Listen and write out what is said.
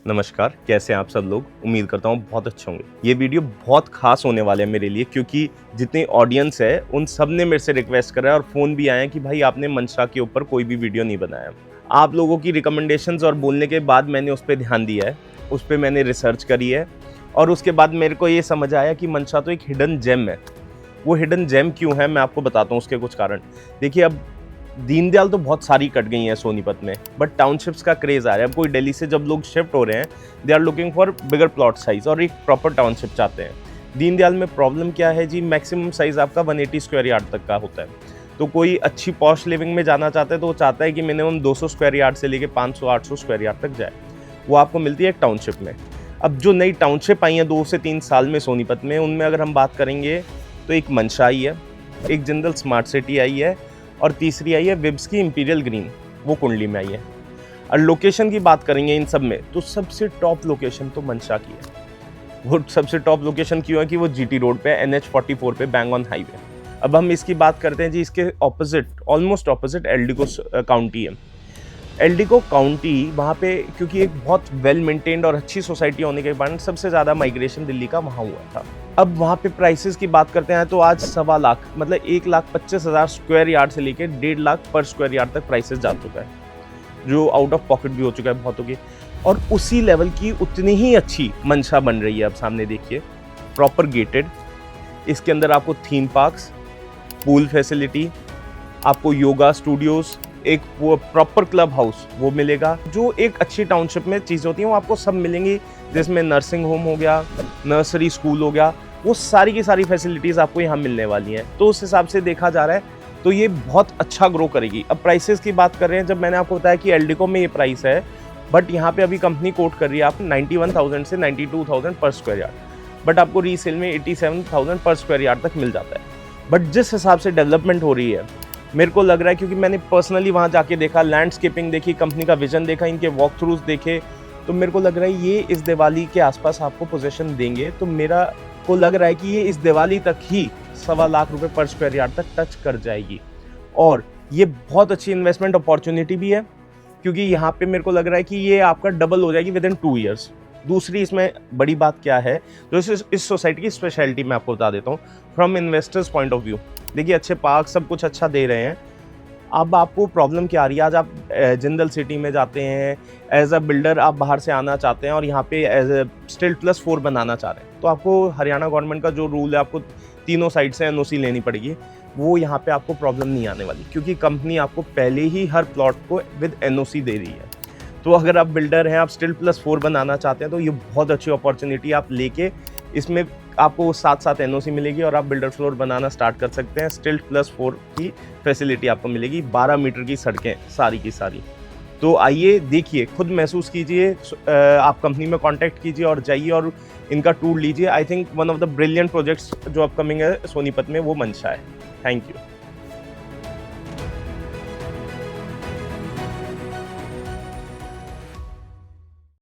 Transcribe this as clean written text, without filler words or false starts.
नमस्कार, कैसे हैं आप सब लोग? उम्मीद करता हूँ बहुत अच्छे होंगे। ये वीडियो बहुत खास होने वाला है मेरे लिए क्योंकि जितनी ऑडियंस है उन सब ने मेरे से रिक्वेस्ट करा है और फ़ोन भी आए हैं कि भाई आपने मंशा के ऊपर कोई भी वीडियो नहीं बनाया। आप लोगों की रिकमेंडेशंस और बोलने के बाद मैंने उस पे ध्यान दिया है, उस पे मैंने रिसर्च करी है और उसके बाद मेरे को ये समझ आया कि मंशा तो एक हिडन जेम है। वो हिडन जेम क्यों है मैं आपको बताता हूँ उसके कुछ कारण। देखिए अब दीनदयाल तो बहुत सारी कट गई हैं सोनीपत में, बट टाउनशिप्स का क्रेज आ रहा है। अब कोई दिल्ली से जब लोग शिफ्ट हो रहे हैं, they are looking for bigger plot size और एक प्रॉपर टाउनशिप चाहते हैं। दीनदयाल में प्रॉब्लम क्या है जी, मैक्सिमम साइज आपका 180 स्क्वायर यार्ड तक का होता है। तो कोई अच्छी पॉश लिविंग में जाना चाहता है तो वो चाहता है कि मिनिमम 200 स्क्वायर यार्ड से लेके 500-800 स्क्वायर यार्ड तक जाए। वो आपको मिलती है एक टाउनशिप में। अब जो नई टाउनशिप आई है 2 से 3 साल में सोनीपत में, उनमें अगर हम बात करेंगे तो एक मंशा आई है, एक जिंदल स्मार्ट सिटी आई है और तीसरी आई है विब्स की इंपीरियल ग्रीन, वो कुंडली में आई है। और लोकेशन की बात करेंगे इन सब में तो सबसे टॉप लोकेशन तो मंशा की है। वो सबसे टॉप लोकेशन क्यों है कि वो जीटी रोड पे NH44 पे बैंग ऑन हाईवे। अब हम इसकी बात करते हैं जी, इसके opposite, almost opposite Eldeco county है। एल्डिको काउंटी वहाँ पे क्योंकि एक बहुत वेल मेंटेन्ड और अच्छी सोसाइटी होने के कारण सबसे ज़्यादा माइग्रेशन दिल्ली का वहाँ हुआ था। अब वहाँ पे प्राइसेस की बात करते हैं तो आज 1.25 लाख मतलब 1,25,000 स्क्वायर यार्ड से लेके 1.5 लाख पर स्क्वायर यार्ड तक प्राइसेस जा चुका है, जो आउट ऑफ पॉकेट भी हो चुका है बहुतों की। और उसी लेवल की उतनी ही अच्छी मंशा बन रही है। अब सामने देखिए, प्रॉपर गेटेड, इसके अंदर आपको थीम पार्क्स, पूल फैसिलिटी, आपको योगा स्टूडियोज, एक वो प्रॉपर क्लब हाउस वो मिलेगा। जो एक अच्छी टाउनशिप में चीज़ होती है वो आपको सब मिलेंगी, जिसमें नर्सिंग होम हो गया, नर्सरी स्कूल हो गया, वो सारी की सारी फैसिलिटीज़ आपको यहाँ मिलने वाली हैं। तो उस हिसाब से देखा जा रहा है तो ये बहुत अच्छा ग्रो करेगी। अब प्राइसेस की बात कर रहे हैं, जब मैंने आपको बताया कि एल्डिको में ये प्राइस है, बट यहाँ पे अभी कंपनी कोट कर रही है आप 91,000 से 92,000 पर स्क्वायर यार्ड, बट आपको रीसेल में 87,000 पर स्क्वायर यार्ड तक मिल जाता है। बट जिस हिसाब से डेवलपमेंट हो रही है, मेरे को लग रहा है, क्योंकि मैंने पर्सनली वहाँ जाके देखा, लैंडस्केपिंग देखी, कंपनी का विजन देखा, इनके वॉक थ्रूज देखे, तो मेरे को लग रहा है ये इस दिवाली के आसपास आपको पोजीशन देंगे। तो मेरा को लग रहा है कि ये इस दिवाली तक ही 1.25 लाख रुपए पर स्क्वायर यार्ड तक टच कर जाएगी। और ये बहुत अच्छी इन्वेस्टमेंट अपॉर्चुनिटी भी है, क्योंकि यहाँ पे मेरे को लग रहा है कि ये आपका डबल हो जाएगी विद इन 2 ईयर्स। दूसरी इसमें बड़ी बात क्या है, जो इस सोसाइटी की स्पेशलिटी मैं आपको बता देता हूँ from investors point of view. देखिए अच्छे पार्क सब कुछ अच्छा दे रहे हैं। अब आपको प्रॉब्लम क्या आ रही है, आज आप जिंदल सिटी में जाते हैं, एज अ बिल्डर आप बाहर से आना चाहते हैं और यहाँ पे एज ए स्टिल्ट +4 बनाना चाह रहे हैं, तो आपको हरियाणा गवर्नमेंट का जो रूल है, आपको तीनों साइड से NOC लेनी पड़ेगी। वो यहाँ पे आपको प्रॉब्लम नहीं आने वाली, क्योंकि कंपनी आपको पहले ही हर प्लॉट को विद NOC दे रही है। तो अगर आप बिल्डर हैं, आप स्टिल्ट +4 बनाना चाहते हैं, तो ये बहुत अच्छी अपॉर्चुनिटी आप लेके इसमें आपको साथ NOC मिलेगी और आप बिल्डर फ्लोर बनाना स्टार्ट कर सकते हैं। स्टिल्ट +4 की फैसिलिटी आपको मिलेगी, 12 मीटर की सड़कें सारी की सारी। तो आइए देखिए, खुद महसूस कीजिए, आप कंपनी में कांटेक्ट कीजिए और जाइए और इनका टूर लीजिए। I think one of the brilliant projects जो अपकमिंग है सोनीपत में वो मंशा है। Thank you.